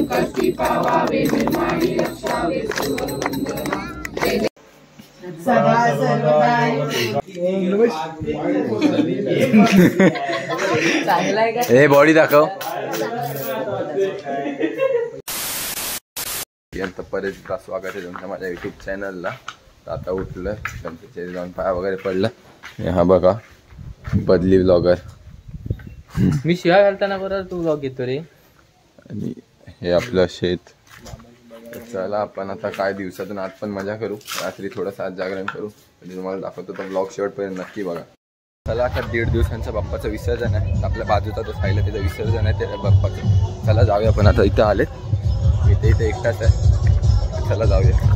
संकष्टी पावावे निर्माणी रक्षावे सर्ववंदना सदा सर्वदाय हे बॉडी दाखव परत स्वागत आहे तुमचं माझ्या युट्यूब चॅनलला. आता उठलं गणपतीच्या जाऊन पाया वगैरे पडलं. हा बघा बदली व्लॉगर. मी शिवाय घालताना बरं तू व्लॉग घेतो रे. आणि हे आपलं शेत. चला आपण आता काय दिवसातून आज पण मजा करू, रात्री थोडंसं आज जागरण करू. तुम्हाला दाखवतो तर ब्लॉग शेवटपर्यंत नक्की बघा. चला आता 1.5 दिवसांचं बाप्पाचं विसर्जन आहे. आपल्या बाजूचा तो साईला त्याचं विसर्जन आहे त्या बाप्पाचं. चला जाऊया. आपण आता इथं आलेत, इथे एकटाच आहे. चला जाऊया.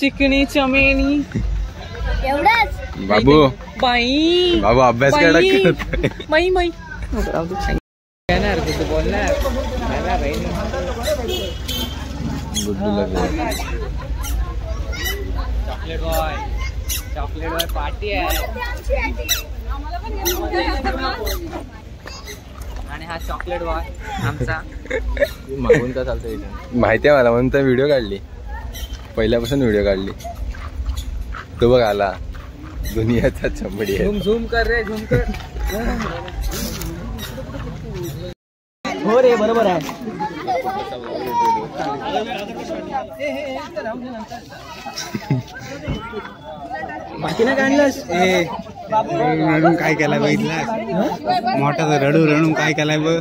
चिकनी चमेली एवढाच बाबू बाई बाबू अभ्यास करायला बाई बाई येणार तू बोलणार चॉकलेट बॉय पार्टी आहे. आणि हा चॉकलेट बॉय आमचा मागून का चालतंय माहिती आहे मला, म्हणून तर व्हिडिओ काढली. पहिल्यापासून व्हिडिओ काढली. तो बघ आला दुनियाचा चंबडी. झूम कर रे, झूम कर. हो रे बरोबर आहे. बाकी ना काढलंस रडून काय केलाय बघितला. मोठा रडू रडून काय केलाय बघ.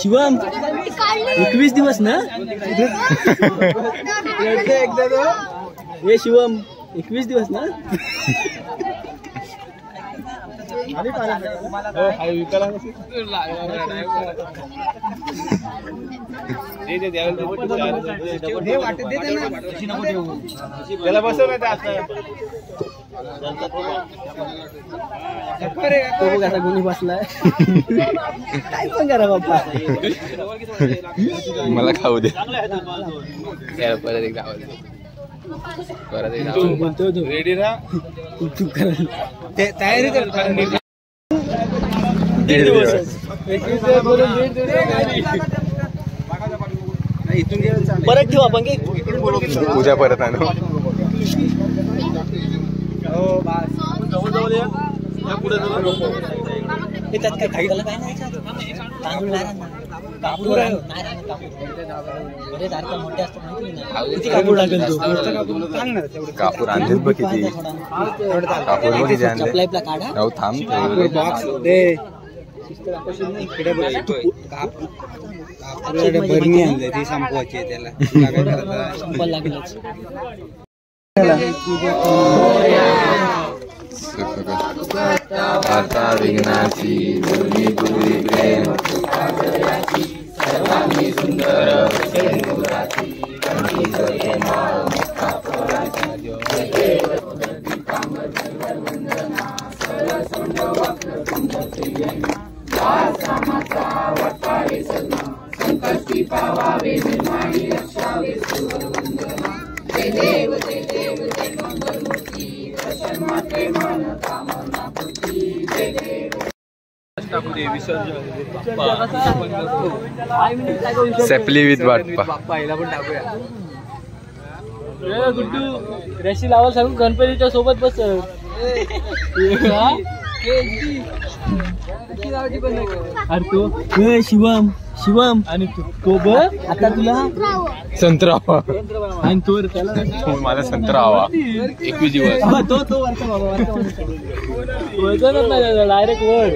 शिवम 21 दिवस ना. हे शिवम 21 दिवस ना. त्याला बसव कसा गुन्हे बसलाय. काय पण करा बाप्पा. मला खाऊ दे. परत एकदा बोलतो रेडी ना. तयारी कर. 1.5 दिवस परत ठेवू आपण की उद्या परत आणू. त्यात काय खायला काय नाही. तांदूळ नाही कापूर आहे. मोठे असतात कापूर लागेल. तो कापूर आणले बघ किती. कापूर बघ किती आणले. थांब बॉक्स दे. बरणी आणले ती संपवायची आहे त्याला. संपायला लागेलच. आता विघ्नाची दुर्मी दुरी प्रेम सर्वांनी सुंदर सेपली विथ बाप्पा. गुड्डू रेशी लावायला सांगू गणपतीच्या सोबत बस. अरे तो शिवम शिवम आणि तो बघ आता तुला संत्रा हवा. आणि तो त्याला मला संत्रा हवा. 21 दिवस. तो वरचा बाबा वजनच नाही डायरेक्ट वर.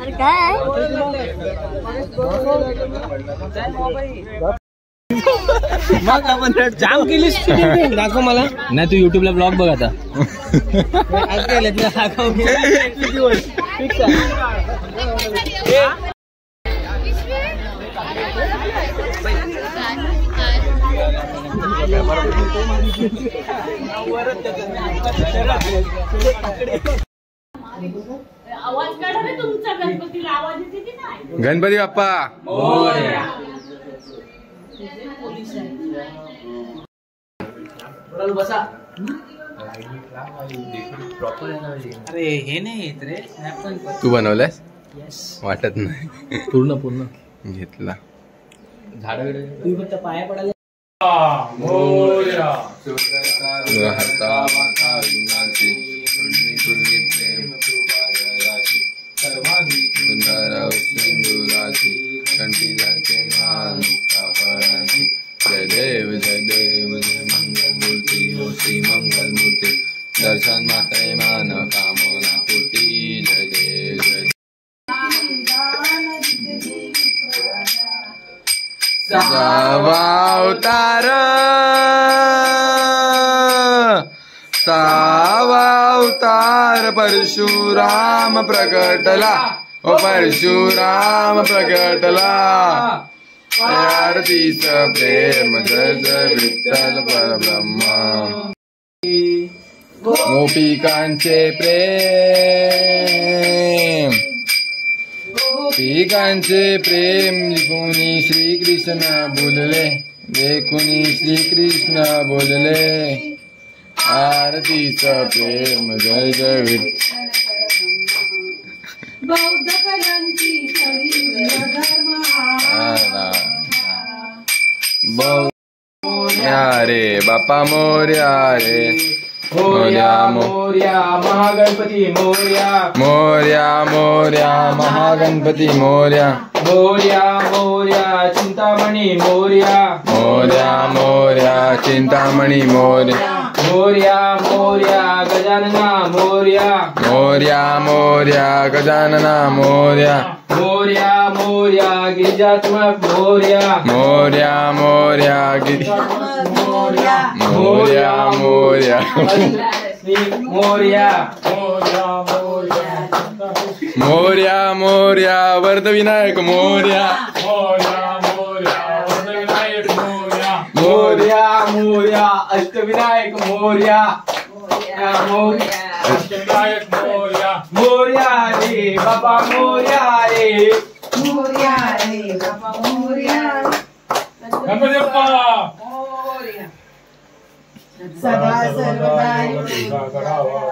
अरे काय मग आपण जाम केलीस दाखव मला. नाही तू युट्यूबला ब्लॉग बघ आता. आवाज काढा रे तुमचा गणपतीला आवाज येते की नाही. गणपती बाप्पा बसा. अरे हे नाही येत रे. तू बनवलंस. वाटत नाही. पूर्ण पूर्ण घेतला. झाड तुम्ही फक्त पाया पडायला. जय देव जय देव जय मंगल मूर्ति हो श्री मंगल मूर्ति दर्शन मात्रे मान कामना पूर्ति जय देव जय सावावतार सावावतार परशुराम प्रकटला ओ परशुराम प्रकटला आरतीच प्रेम जय जय विठ्ठल परब्रह्म गोपिकांचे प्रेम गोपिकांचे प्रेम कोणी श्रीकृष्ण बोलले देखुनी श्रीकृष्ण बोलले आरतीच प्रेम जय जय विठ्ठल बौद्ध कलांची मोर्या रे बापा मोर्या रे मोर्या मोर्या महागणपती मोर्या मोर्या मोर्या महागणपती मोर्या मोर्या मोर्या चिंतामणी मोर्या मोर्या मोर्या चिंतामणी मोर्या मोर्या मोर्या गजानना मोर्या मोर्या मोर्या गजानना मोर्या मोर्या मोर्या गिरिजात्मक मोर्या मोर्या मोर्या मोर्या मोर्या मोर्या मोर्या मोर्या मोर्या वरदविनायक मोर्या मोर्या मोर्या अष्टविनायक मोर्या मोर्या रे बाबा मोर्या रे मोर्या रे बाबा मोर्या गणपती बाप्पा सदा सर्वदा करावा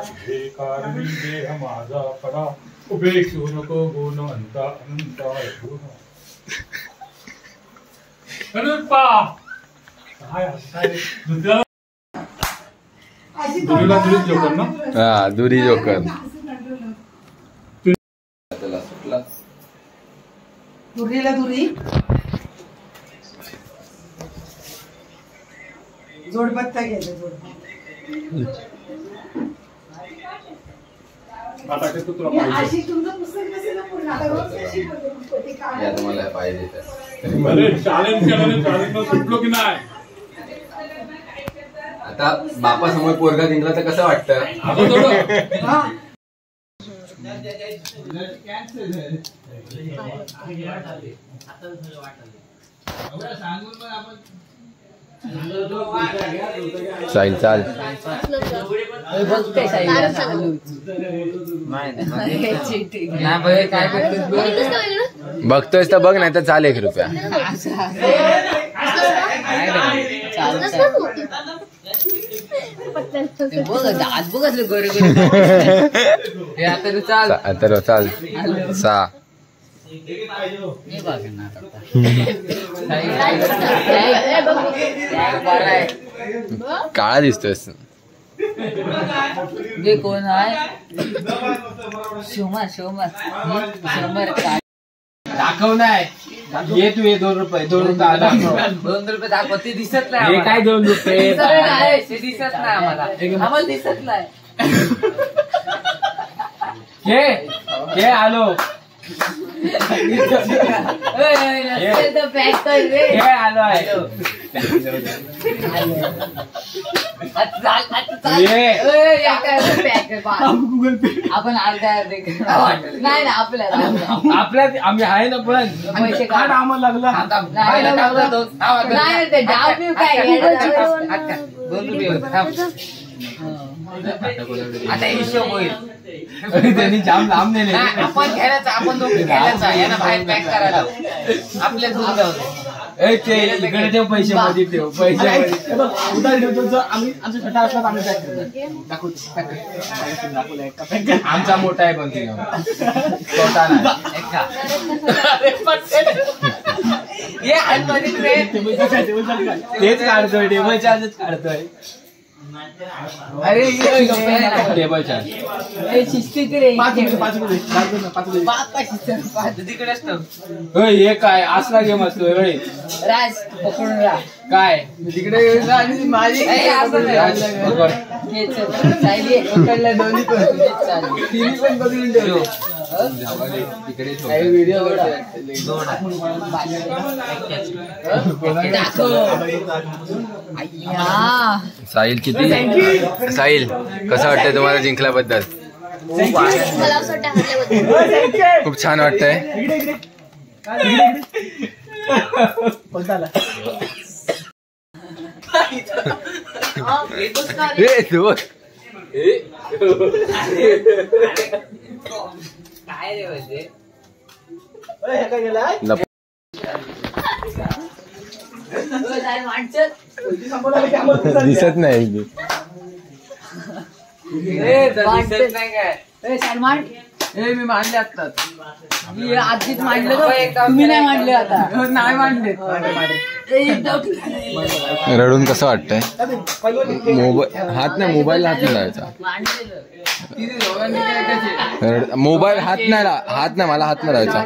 कारणी देह माझा पडा उपेक्षू नको गुण अंता अनंता गणपती बाप्पा दुरीला दुरीच जोकर ना. हा दुरी जोकर त्याला सुटला दुरीला दुरी जोडपत्ता घ्यायचा जोडपत्ता आता ते तुला पाहिजे अशी तुमचं पुस्तक नसेल ना पूर्ण आता रोज कशी बोलते काय या तुम्हाला पाहिजे तर. अरे चॅलेंज केलं चॅलेंज सुटलो की नाही. आता बापा समोर पोरगा जिंकला तर कसं वाटतं. अगं थोडं हा साहिल चाल. बघतोयस तर बघ, नाही तर चाल 1 रुपया. तर चाल 6. काळा दिसतोयस. कोण आहे? शिवमर दाखव नाही. ये तू ये 2 रुपये 2 रुपये दाखव. 2 रुपये दाखव. ते दिसत नाही. हे काय 2 रुपये ते दिसत नाही आम्हाला दिसत नाही. हे आलो. आलो आहे. आपण अर्धे नाही ना आपल्या आम्ही आहे ना पण पैसे काढ आम्हाला लागला. नाही ते डाव बिव काय 2 रुपये. आता हिशोब होईल. त्यांनी जाम लांब नेले. आपण घ्यायचा आपण दोघे घ्यायचा यांना बाहेर पॅक करायला आपल्या दूर जाऊ दे. ते इकडे ठेव पैसे मध्ये ठेव पैसे उधार ठेवतो. आम्ही आमचा छोटा असला आम्ही आमचा मोठा आहे पण छोटा तेच काढतोय. टेबल चार्जच काढतोय. अरे टेबल चार्ज हे काय असला गेम असतो. राज पकडून राह. काय तिकडे माझी दोन्ही पण बघून ठेवलो. व्हिडिओ साहिल किती साहिल कसं वाटतंय तुम्हाला जिंकल्याबद्दल? खूप छान वाटतंय. काय रे म्हणजे दिसत नाही. मी मांडले असतात. आधीच मांडलं तुम्ही नाही मांडले. आता नाही मांडले. रडून कसं वाटतंय? हात नाही मोबाईल हात नाही लावायचा. मोबाईल हात नाही मला हात नाही लावायचा.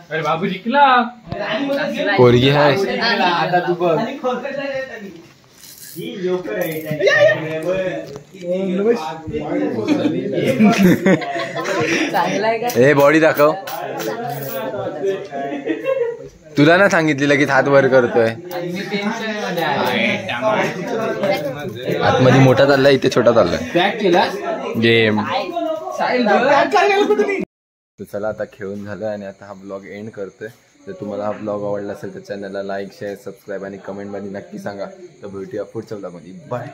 अरे बाबू जिंकला. पोरगी आहे. आता तू बघ. हे बॉडी दाखव. तुला ना सांगितलेलं की हात वर करतोय. आतमध्ये मोठा चाललाय, इथे छोटा चाललाय गेम. चला आता खेळून झालं आणि आता हा ब्लॉग एंड करतोय. जर तुम्हाला हा ब्लॉग आवडला असेल तर चॅनलला लाईक शेअर सबस्क्राईब आणि कमेंटमध्ये नक्की सांगा. तर भेटूया पुढच्या ब्लॉगमध्ये. बाय.